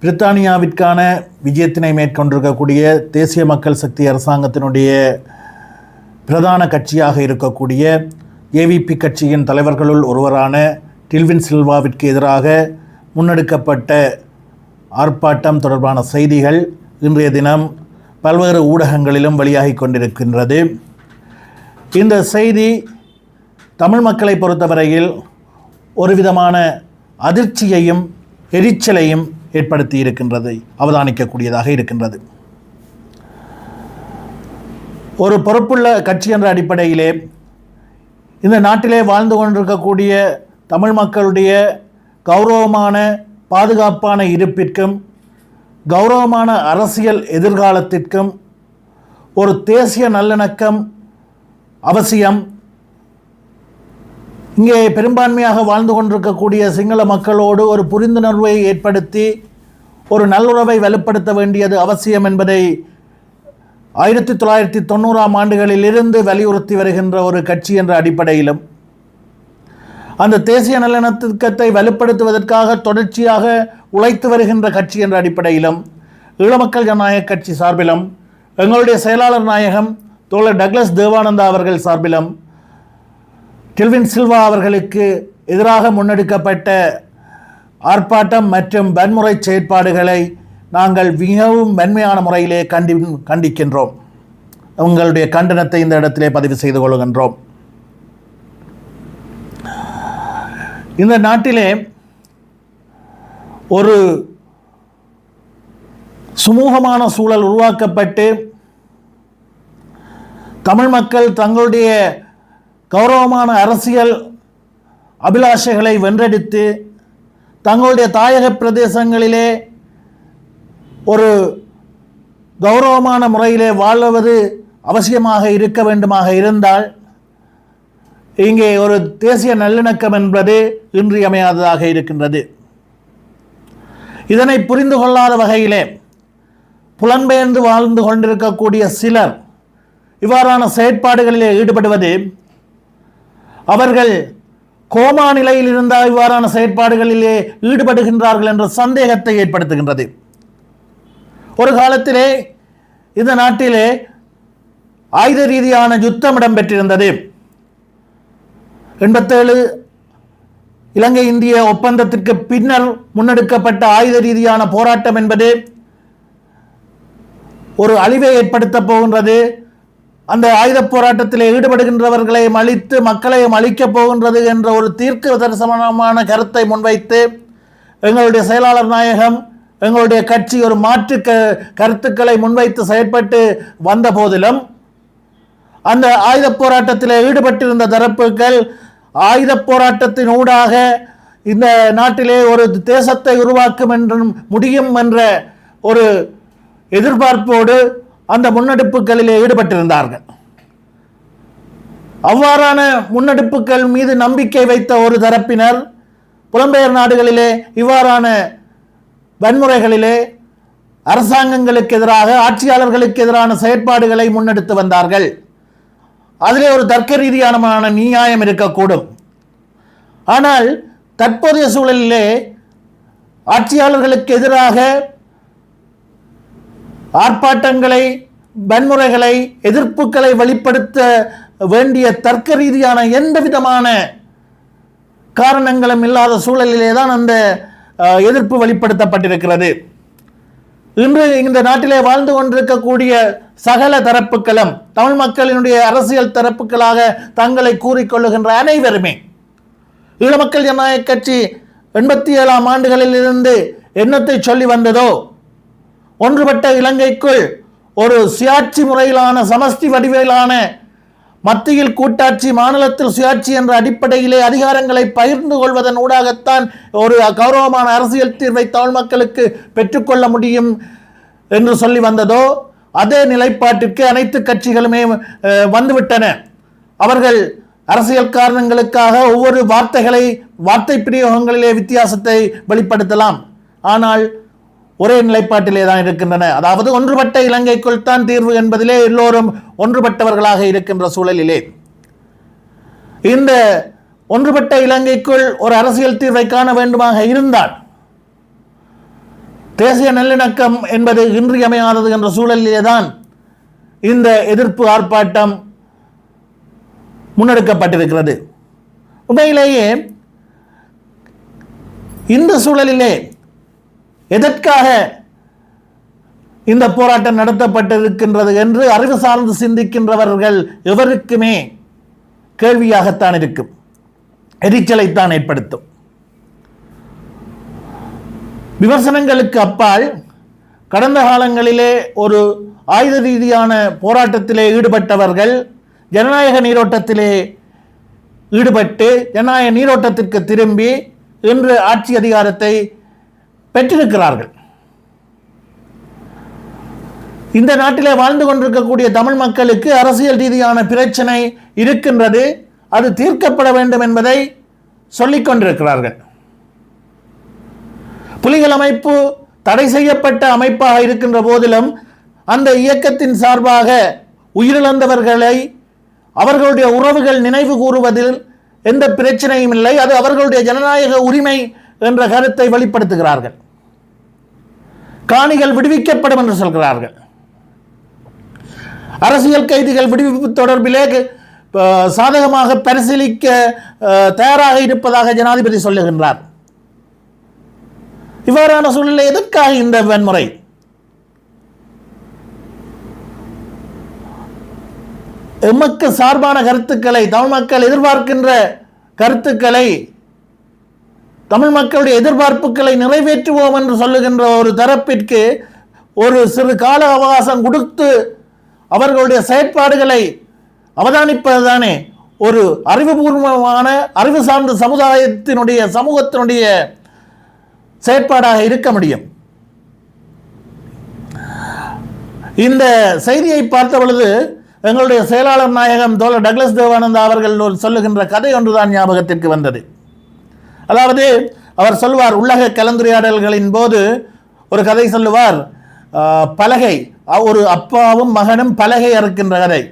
பிரித்தானியாவிற்கான விஜயத்தினை மேற்கொண்டிருக்கக்கூடிய தேசிய மக்கள் சக்தி அரசாங்கத்தினுடைய பிரதான கட்சியாக இருக்கக்கூடிய ஏவிபி கட்சியின் தலைவர்களுள் ஒருவரான டில்வின் சில்வாவிற்கு எதிராக முன்னெடுக்கப்பட்ட ஆர்ப்பாட்டம் தொடர்பான செய்திகள் இன்றைய தினம் பல்வேறு ஊடகங்களிலும் வெளியாகி கொண்டிருக்கின்றது. இந்த செய்தி தமிழ் மக்களை பொறுத்தவரையில் ஒரு விதமான அதிர்ச்சியையும் எரிச்சலையும் ஏற்படுத்தி இருக்கின்றது, அவதானிக்கக்கூடியதாக இருக்கின்றது. ஒரு பொறுப்புள்ள கட்சி என்ற அடிப்படையிலே இந்த நாட்டிலே வாழ்ந்து கொண்டிருக்கக்கூடிய தமிழ் மக்களுடைய கௌரவமான பாதுகாப்பான இருப்பிற்கும் கௌரவமான அரசியல் எதிர்காலத்திற்கும் ஒரு தேசிய நல்லிணக்கம் அவசியம். இங்கே பெரும்பான்மையாக வாழ்ந்து கொண்டிருக்கக்கூடிய சிங்கள மக்களோடு ஒரு புரிந்துணர்வை ஏற்படுத்தி ஒரு நல்லுறவை வலுப்படுத்த வேண்டியது அவசியம் என்பதை 1990ஆம் ஆண்டுகளிலிருந்து வலியுறுத்தி வருகின்ற ஒரு கட்சி என்ற அடிப்படையிலும் அந்த தேசிய நல்லிணக்கத்தை வலுப்படுத்துவதற்காக தொடர்ச்சியாக உழைத்து வருகின்ற கட்சி என்ற அடிப்படையிலும் ஈழமக்கள் ஜனநாயக கட்சி சார்பிலும் எங்களுடைய செயலாளர் நாயகம் தோழர் டக்ளஸ் தேவானந்தா அவர்கள் சார்பிலும் டில்வின் சில்வா அவர்களுக்கு எதிராக முன்னெடுக்கப்பட்ட ஆர்ப்பாட்டம் மற்றும் வன்முறை செயற்பாடுகளை நாங்கள் மிகவும் வன்மையான முறையிலே கண்டிக்கின்றோம். உங்களுடைய கண்டனத்தை இந்த இடத்திலே பதிவு செய்து கொள்கின்றோம். இந்த நாட்டிலே ஒரு சுமூகமான சூழல் உருவாக்கப்பட்டு தமிழ் மக்கள் தங்களுடைய கௌரவமான அரசியல் அபிலாஷைகளை வென்றெடுத்து தங்களுடைய தாயக பிரதேசங்களிலே ஒரு கௌரவமான முறையிலே வாழ்வது அவசியமாக இருக்க வேண்டுமாக இருந்தால் இங்கே ஒரு தேசிய நல்லிணக்கம் என்பது இன்றியமையாததாக இருக்கின்றது. இதனை புரிந்து கொள்ளாத வகையிலே புலம்பெயர்ந்து வாழ்ந்து கொண்டிருக்கக்கூடிய சிலர் இவ்வாறான செயற்பாடுகளிலே ஈடுபடுவது அவர்கள் கோமா நிலையில் இருந்தால் இவ்வாறான செயற்பாடுகளிலே ஈடுபடுகின்றார்கள் என்ற சந்தேகத்தை ஏற்படுத்துகின்றது. ஒரு காலத்திலே இந்த நாட்டிலே ஆயுத ரீதியான யுத்தம் இடம்பெற்றிருந்தது. 87 இலங்கை இந்திய ஒப்பந்தத்திற்கு பின்னர் முன்னெடுக்கப்பட்ட ஆயுத ரீதியான போராட்டம் என்பது ஒரு அழிவை ஏற்படுத்தப் போகின்றது. அந்த ஆயுத போராட்டத்தில் ஈடுபடுகின்றவர்களையும் அழித்து மக்களையும் அழிக்கப் போகின்றது என்ற ஒரு தீர்க்க தரிசனமான கருத்தை முன்வைத்து எங்களுடைய செயலாளர் நாயகம் எங்களுடைய கட்சி ஒரு மாற்று கருத்துக்களை முன்வைத்து செயற்பட்டு வந்த போதிலும் அந்த ஆயுத போராட்டத்தில் ஈடுபட்டிருந்த தரப்புகள் ஆயுத போராட்டத்தின் ஊடாக இந்த நாட்டிலே ஒரு தேசத்தை உருவாக்கும் என்றும் முடியும் என்ற ஒரு எதிர்பார்ப்போடு அந்த முன்னெடுப்புகளிலே ஈடுபட்டிருந்தார்கள். அவ்வாறான முன்னெடுப்புகள் மீது நம்பிக்கை வைத்த ஒரு தரப்பினர் புலம்பெயர் நாடுகளிலே இவ்வாறான வன்முறைகளிலே அரசாங்கங்களுக்கு எதிராக ஆட்சியாளர்களுக்கு எதிரான செயற்பாடுகளை முன்னெடுத்து வந்தார்கள். அதிலே ஒரு தர்க்க ரீதியான நியாயம் இருக்கக்கூடும். ஆனால் தற்போதைய சூழலிலே ஆட்சியாளர்களுக்கு எதிராக ஆர்ப்பாட்டங்களை வன்முறைகளை எதிர்ப்புகளை வெளிப்படுத்த வேண்டிய தர்க்க ரீதியான எந்த விதமான காரணங்களும் இல்லாத சூழலிலே தான் அந்த எதிர்ப்பு வெளிப்படுத்தப்பட்டிருக்கிறது. இன்று இந்த நாட்டிலே வாழ்ந்து கொண்டிருக்கக்கூடிய சகல தரப்புகளும் தமிழ் மக்களினுடைய அரசியல் தரப்புகளாக தங்களை கூறிக்கொள்ளுகின்ற அனைவருமே ஈழமக்கள் ஜனநாயக கட்சி 87ஆம் ஆண்டுகளில் இருந்து என்னத்தை சொல்லி வந்ததோ ஒன்றுபட்ட இலங்கைக்குள் ஒரு சுயாட்சி முறையிலான சமஷ்டி வடிவிலான மத்தியில் கூட்டாட்சி மாநிலத்தில் சுயாட்சி என்ற அடிப்படையிலே அதிகாரங்களை பகிர்ந்து கொள்வதன் ஊடாகத்தான் ஒரு கௌரவமான அரசியல் தீர்வை தமிழ் மக்களுக்கு பெற்றுக்கொள்ள முடியும் என்று சொல்லி வந்ததோ அதே நிலைப்பாட்டிற்கு அனைத்து கட்சிகளுமே வந்துவிட்டன. அவர்கள் அரசியல் காரணங்களுக்காக ஒவ்வொரு வார்த்தை பிரயோகங்களிலே வித்தியாசத்தை வெளிப்படுத்தலாம், ஆனால் ஒரே நிலைப்பாட்டிலே தான் இருக்கின்றன. அதாவது ஒன்றுபட்ட இலங்கைக்குள் தான் தீர்வு என்பதிலே எல்லோரும் ஒன்றுபட்டவர்களாக இருக்கின்ற சூழலிலே இந்த ஒன்றுபட்ட இலங்கைக்குள் ஒரு அரசியல் தீர்வை காண வேண்டுமாக இருந்தால் தேசிய நல்லிணக்கம் என்பது இன்றியமையாதது என்ற சூழலிலேதான் இந்த எதிர்ப்பு ஆர்ப்பாட்டம் முன்னெடுக்கப்பட்டிருக்கிறது. உண்மையிலேயே இந்த சூழலிலே எதற்காக இந்த போராட்டம் நடத்தப்பட்டிருக்கின்றது என்று அறிவு சார்ந்து சிந்திக்கின்றவர்கள் எவருக்குமே கேள்வியாகத்தான் இருக்கும், எரிச்சலைத்தான் ஏற்படுத்தும். விமர்சனங்களுக்கு அப்பால் கடந்த காலங்களிலே ஒரு ஆயுத ரீதியான போராட்டத்திலே ஈடுபட்டவர்கள் ஜனநாயக நீரோட்டத்திலே ஈடுபட்டு ஜனநாயக நீரோட்டத்திற்கு திரும்பி இன்று ஆட்சி அதிகாரத்தை பெற்றிருக்கிறார்கள். இந்த நாட்டிலே வாழ்ந்து கொண்டிருக்கக்கூடிய தமிழ் மக்களுக்கு அரசியல் ரீதியான பிரச்சனை இருக்கின்றது, அது தீர்க்கப்பட வேண்டும் என்பதை சொல்லிக் கொண்டிருக்கிறார்கள். புலிகள் அமைப்பு தடை செய்யப்பட்ட அமைப்பாக இருக்கின்ற போதிலும் அந்த இயக்கத்தின் சார்பாக உயிரிழந்தவர்களை அவர்களுடைய உறவுகள் நினைவு கூறுவதில் எந்த பிரச்சனையும் இல்லை, அது அவர்களுடைய ஜனநாயக உரிமை என்ற கருத்தை வெளிப்படுத்துகிறார்கள். காணிகள் விடுவிக்கப்படும் என்று சொல்கிறார்கள். அரசியல் கைதிகள் விடுவிப்பு தொடர்பிலே சாதகமாக பரிசீலிக்க தயாராக இருப்பதாக ஜனாதிபதி சொல்லுகின்றார். இவ்வாறான சூழ்நிலை எதற்காக இந்த வன்முறை? எமக்கு சார்பான கருத்துக்களை, தமிழ் மக்கள் எதிர்பார்க்கின்ற கருத்துக்களை, தமிழ் மக்களுடைய எதிர்பார்ப்புகளை நிறைவேற்றுவோம் என்று சொல்லுகின்ற ஒரு தரப்பிற்கு ஒரு சிறு கால அவகாசம் கொடுத்து அவர்களுடைய செயற்பாடுகளை அவதானிப்பதுதானே ஒரு அறிவுபூர்வமான அறிவு சார்ந்த சமூகத்தினுடைய செயற்பாடாக இருக்க முடியும். இந்த செய்தியை பார்த்த பொழுது எங்களுடைய செயலாளர் நாயகம் தோழர் டக்ளஸ் தேவானந்தா அவர்கள் சொல்லுகின்ற கதை ஒன்றுதான் ஞாபகத்திற்கு வந்தது. அதாவது அவர் சொல்வார், உலக கலந்துரையாடல்களின் போது ஒரு கதை சொல்லுவார். பலகை, ஒரு அப்பாவும் மகனும் பலகை அறுக்கின்ற கதை.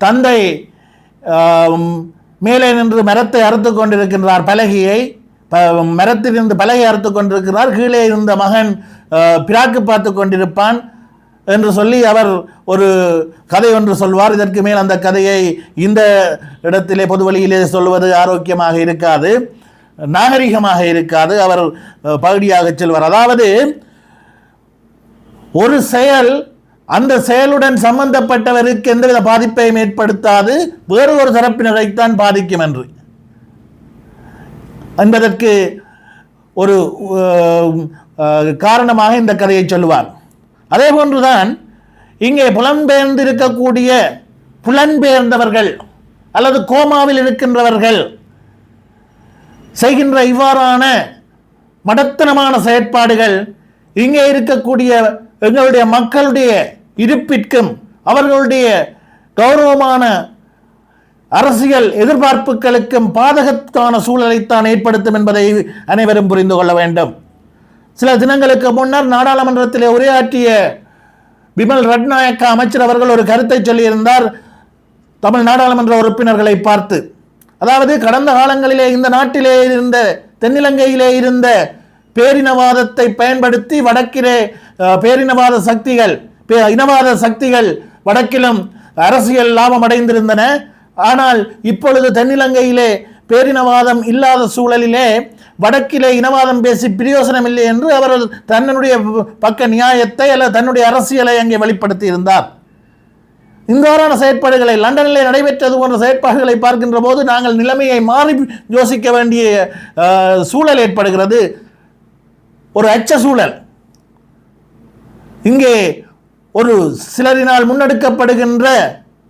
தந்தை மேலே நின்று மரத்தை அறுத்து கொண்டிருக்கின்றார், பலகையை மரத்திலிருந்து பலகை அறுத்து கொண்டிருக்கிறார். கீழே இருந்த மகன் பிராக்கு பார்த்து கொண்டிருப்பான் என்று சொல்லி அவர் ஒரு கதை ஒன்று சொல்வார். இதற்கு மேல் அந்த கதையை இந்த இடத்திலே பொது வழியிலே சொல்வது ஆரோக்கியமாக இருக்காது, நாகரிகமாக இருக்காது. அவர் பகுதியாக செல்வார். அதாவது ஒரு செயல் அந்த செயலுடன் சம்பந்தப்பட்டவருக்கு எந்தவித பாதிப்பையும் ஏற்படுத்தாது, வேறு ஒரு தரப்பினரைத்தான் பாதிக்கும் என்று என்பதற்கு ஒரு காரணமாக இந்த கதையை சொல்லுவார். அதே போன்றுதான் இங்கே புலன்பெயர்ந்தவர்கள் அல்லது கோமாவில் இருக்கின்றவர்கள் செய்கின்ற இவ்வாறான மடத்தனமான செயற்பாடுகள் இங்கே இருக்கக்கூடிய எங்களுடைய மக்களுடைய இருப்பிற்கும் அவர்களுடைய கௌரவமான அரசியல் எதிர்பார்ப்புகளுக்கும் பாதகத்தான சூழலைத்தான் ஏற்படுத்தும் என்பதை அனைவரும் புரிந்து கொள்ள வேண்டும். சில தினங்களுக்கு முன்னர் நாடாளுமன்றத்திலே உரையாற்றிய பிமல் ரட்நாயக்க அமைச்சர் அவர்கள் ஒரு கருத்தை சொல்லியிருந்தார் தமிழ் நாடாளுமன்ற உறுப்பினர்களை பார்த்து. அதாவது கடந்த காலங்களிலே இந்த நாட்டிலே இருந்த தென்னிலங்கையிலே இருந்த பேரினவாதத்தை பயன்படுத்தி வடக்கிலே பேரினவாத சக்திகள் இனவாத சக்திகள் வடக்கிலும் அரசியல் லாபம் அடைந்திருந்தன. ஆனால் இப்பொழுது தென்னிலங்கையிலே பேரினவாதம் இல்லாத சூழலிலே வடக்கிலே இனவாதம் பேசி பிரயோசனம் இல்லை என்று அவர் தன்னுடைய பக்க நியாயத்தை அல்லது தன்னுடைய அரசியலை அங்கே வெளிப்படுத்தி இருந்தார். இவ்வாறான செயற்பாடுகளை லண்டனிலே நடைபெற்றது போன்ற செயற்பாடுகளை பார்க்கின்ற போது நாங்கள் நிலைமையை மாறி யோசிக்க வேண்டிய சூழல் ஏற்படுகிறது, ஒரு அச்ச சூழல். இங்கே ஒரு சிலரினால் முன்னெடுக்கப்படுகின்ற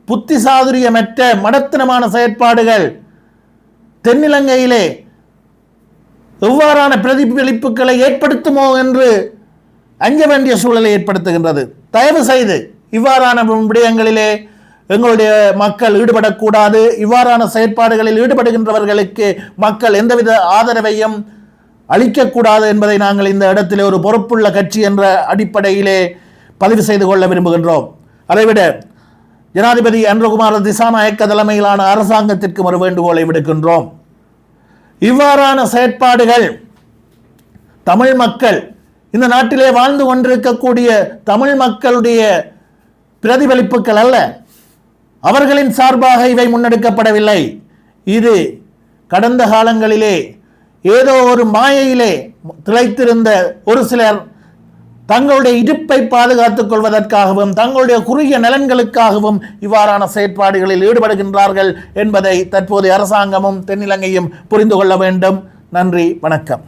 புத்தி சாதுரியமற்ற மடத்தனமான செயற்பாடுகள் தென்னிலங்கையிலே எவ்வாறான பிரதிபலிப்புகளை ஏற்படுத்துமோ என்று அஞ்ச வேண்டிய சூழலை ஏற்படுத்துகின்றது. தயவு செய்து இவ்வாறான விடயங்களிலே எங்களுடைய மக்கள் ஈடுபடக்கூடாது. இவ்வாறான செயற்பாடுகளில் ஈடுபடுகின்றவர்களுக்கு மக்கள் எந்தவித ஆதரவையும் அளிக்கக்கூடாது என்பதை நாங்கள் இந்த இடத்திலே ஒரு பொறுப்புள்ள கட்சி என்ற அடிப்படையிலே பதிவு செய்து கொள்ள விரும்புகின்றோம். அதைவிட ஜனாதிபதி அன்ருகுமார திசாநாயக்க தலைமையிலான அரசாங்கத்திற்கு ஒரு வேண்டுகோளை விடுக்கின்றோம். இவ்வாறான செயற்பாடுகள் தமிழ் மக்கள் இந்த நாட்டிலே வாழ்ந்து கொண்டிருக்கக்கூடிய தமிழ் மக்களுடைய பிரதிபலிப்புகள் அல்ல. அவர்களின் சார்பாக இவை முன்னெடுக்கப்படவில்லை. இது கடந்த காலங்களிலே ஏதோ ஒரு மாயையிலே திளைத்திருந்த ஒரு சிலர் தங்களுடைய இருப்பை பாதுகாத்துக் கொள்வதற்காகவும் தங்களுடைய குறுகிய நலன்களுக்காகவும் இவ்வாறான செயற்பாடுகளில் ஈடுபடுகின்றார்கள் என்பதை தற்போதைய அரசாங்கமும் தென்னிலங்கையும் புரிந்து கொள்ள வேண்டும். நன்றி, வணக்கம்.